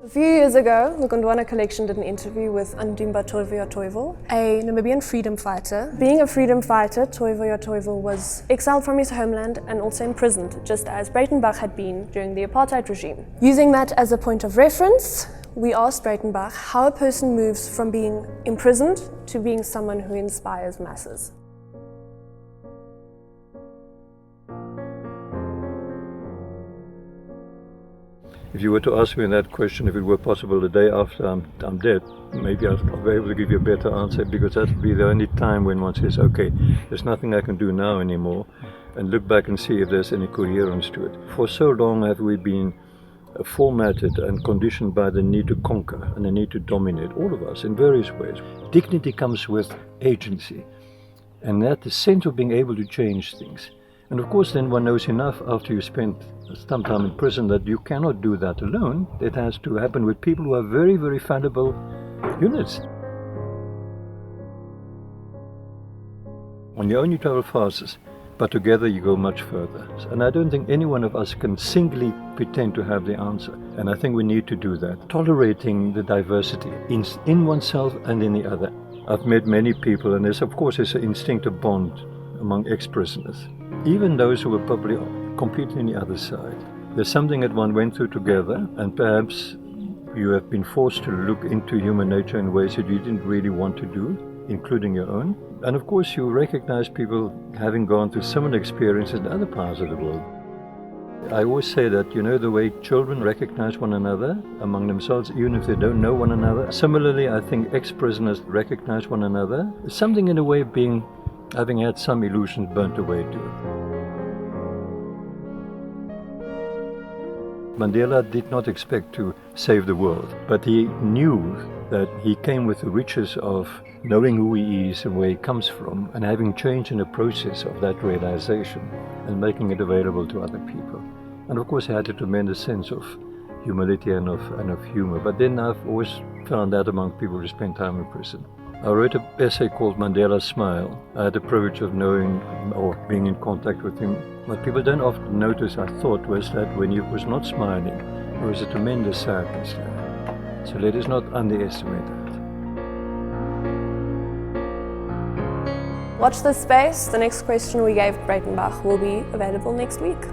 A few years ago, the Gondwana Collection did an interview with Andimba Toivoyo, a Namibian freedom fighter. Being a freedom fighter, Toivoyo was exiled from his homeland and also imprisoned, just as Breytenbach had been during the apartheid regime. Using that as a point of reference, we asked Breytenbach how a person moves from being imprisoned to being someone who inspires masses. If you were to ask me that question, if it were possible the day after I'm dead, maybe I'll be able to give you a better answer, because that would be the only time when one says, okay, there's nothing I can do now anymore, and look back and see if there's any coherence to it. For so long have we been formatted and conditioned by the need to conquer and the need to dominate, all of us, in various ways. Dignity comes with agency, and that the sense of being able to change things. And of course then one knows enough after you spent some time in prison that you cannot do that alone. It has to happen with people who are very, very fallible units. On your own you travel fastest, but together you go much further. And I don't think any one of us can singly pretend to have the answer. And I think we need to do that. Tolerating the diversity in oneself and in the other. I've met many people, and there's of course an instinctive bond among ex-prisoners. Even those who were probably completely on the other side. There's something that one went through together, and perhaps you have been forced to look into human nature in ways that you didn't really want to do, including your own. And of course you recognize people having gone through similar experiences in other parts of the world. I always say that, you know, the way children recognize one another among themselves, even if they don't know one another. Similarly, I think ex-prisoners recognize one another. Something in a way of having had some illusions burnt away too. Mandela did not expect to save the world, but he knew that he came with the riches of knowing who he is and where he comes from, and having changed in the process of that realization and making it available to other people. And of course he had a tremendous sense of humility and of humor. But then I've always found that among people who spend time in prison. I wrote an essay called Mandela's Smile. I had the privilege of knowing or being in contact with him. What people don't often notice, I thought, was that when he was not smiling, there was a tremendous sadness there. So let us not underestimate that. Watch this space. The next question we gave Breytenbach will be available next week.